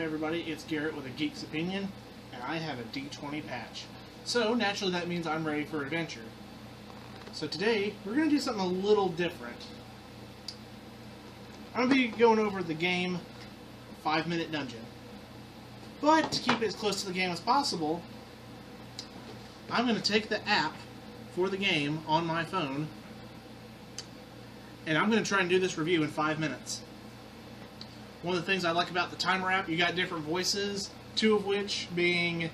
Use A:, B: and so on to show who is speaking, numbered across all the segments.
A: everybody, it's Garrett with a Geeks Opinion, and I have a D20 patch. So, naturally that means I'm ready for adventure. So today, we're going to do something a little different. I'm going to be going over the game 5-minute dungeon. But, to keep it as close to the game as possible, I'm going to take the app for the game on my phone, and I'm going to try and do this review in 5 minutes. One of the things I like about the timer app, you got different voices, two of which being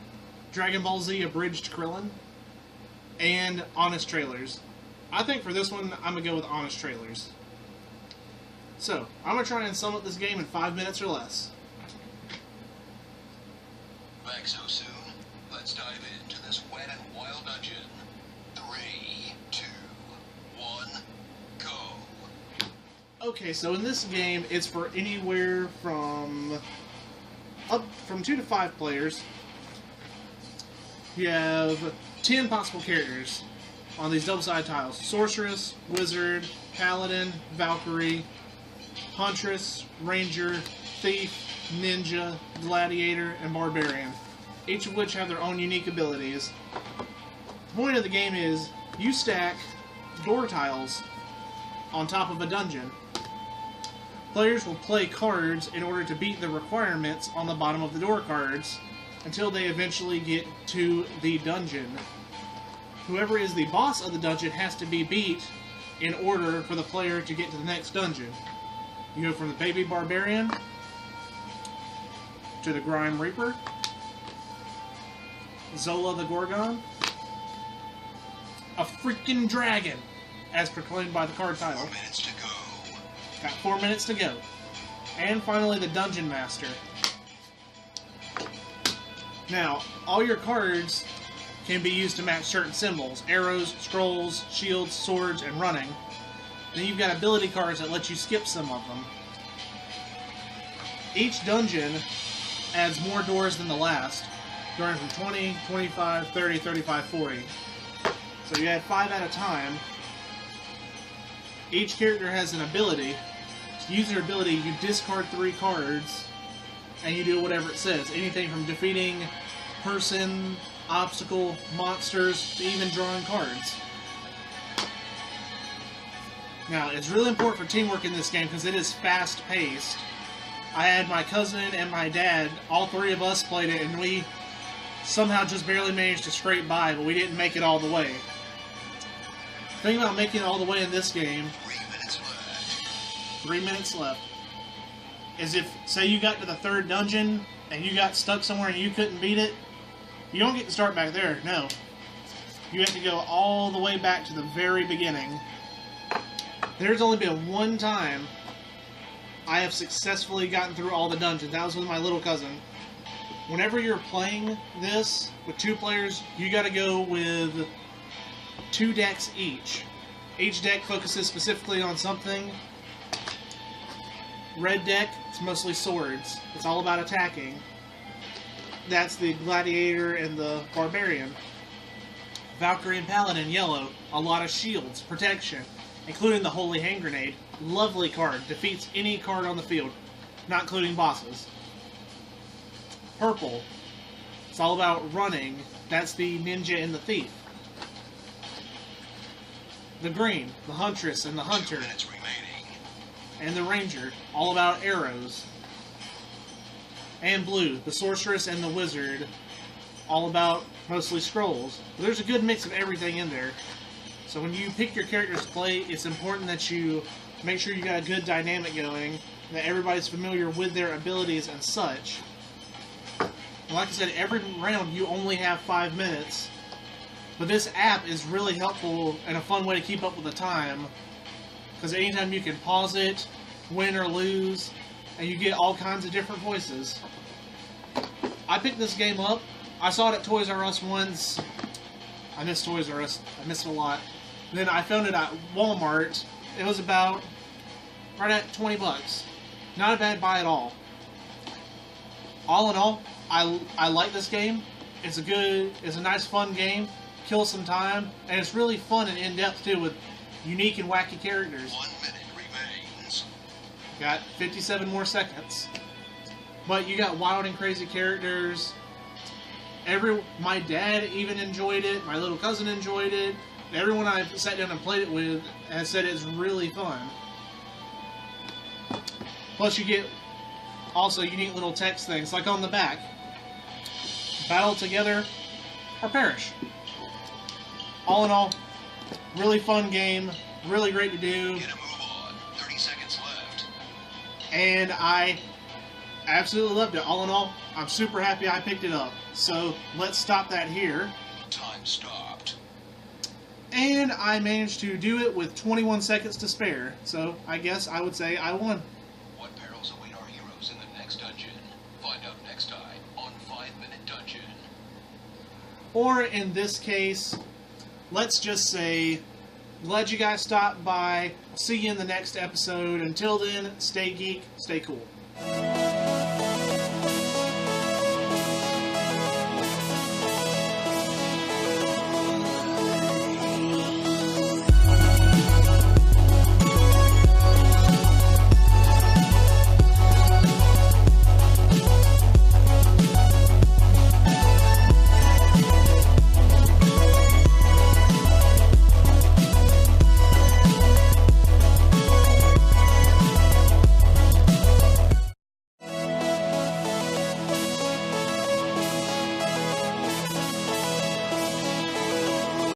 A: Dragon Ball Z Abridged Krillin and Honest Trailers. I think for this one, I'm going to go with Honest Trailers. So, I'm going to try and sum up this game in 5 minutes or less.
B: Back so soon? Let's dive into this wet and wild dungeon. 3, 2, 1, go.
A: Okay, so in this game, it's for anywhere from 2 to 5 players. You have 10 possible characters on these double-sided tiles. Sorceress, Wizard, Paladin, Valkyrie, Huntress, Ranger, Thief, Ninja, Gladiator, and Barbarian. Each of which have their own unique abilities. The point of the game is, you stack door tiles on top of a dungeon. Players will play cards in order to beat the requirements on the bottom of the door cards until they eventually get to the dungeon. Whoever is the boss of the dungeon has to be beat in order for the player to get to the next dungeon. You go from the Baby Barbarian to the Grime Reaper, Zola the Gorgon, a freaking dragon, as proclaimed by the card title.
B: 4 minutes to go.
A: Got 4 minutes to go. And finally, the Dungeon Master. Now, all your cards can be used to match certain symbols. Arrows, scrolls, shields, swords, and running. Then you've got ability cards that let you skip some of them. Each dungeon adds more doors than the last, going from 20, 25, 30, 35, 40. So you add 5 at a time. Each character has an ability. To use their ability, you discard 3 cards, and you do whatever it says. Anything from defeating person, obstacle, monsters, to even drawing cards. Now, it's really important for teamwork in this game because it is fast-paced. I had my cousin and my dad, all 3 of us played it, and we somehow just barely managed to scrape by, but we didn't make it all the way. The thing about making it all the way in this game, 3 minutes left, is if, say you got to the 3rd dungeon, and you got stuck somewhere and you couldn't beat it, you don't get to start back there, no. You have to go all the way back to the very beginning. There's only been one time I have successfully gotten through all the dungeons. That was with my little cousin. Whenever you're playing this with 2 players, you gotta go with 2 decks each. Each deck focuses specifically on something. Red deck, it's mostly swords. It's all about attacking. That's the Gladiator and the Barbarian. Valkyrie and Paladin, yellow. A lot of shields, protection, including the Holy Hand Grenade. Lovely card. Defeats any card on the field, not including bosses. Purple. It's all about running. That's the Ninja and the Thief. The green, the Huntress and the Hunter.
B: 2 minutes remaining.
A: And the Ranger, all about arrows. And blue, the Sorceress and the Wizard, all about mostly scrolls. But there's a good mix of everything in there. So when you pick your characters to play, it's important that you make sure you got a good dynamic going, that everybody's familiar with their abilities and such. And like I said, every round you only have 5 minutes. But this app is really helpful and a fun way to keep up with the time. Because anytime you can pause it, win or lose, and you get all kinds of different voices. I picked this game up. I saw it at Toys R Us once. I miss Toys R Us. I miss it a lot. Then I found it at Walmart. It was about right at 20 bucks. Not a bad buy at all. All in all, I like this game. It's a nice fun game. Kill some time, and it's really fun and in-depth too, with unique and wacky characters.
B: 1 minute remains.
A: Got 57 more seconds. But you got wild and crazy characters. My dad even enjoyed it. My little cousin enjoyed it. Everyone I sat down and played it with has said it's really fun. Plus you get also unique little text things, like on the back. Battle together or perish. All in all, really fun game. Really great to do.
B: Get a move on. 30 seconds left.
A: And I absolutely loved it. All in all, I'm super happy I picked it up. So let's stop that here.
B: Time stopped.
A: And I managed to do it with 21 seconds to spare. So I guess I would say I won.
B: What perils await our heroes in the next dungeon? Find out next time on 5-Minute Dungeon.
A: Or in this case, let's just say, glad you guys stopped by. See you in the next episode. Until then, stay geek, stay cool.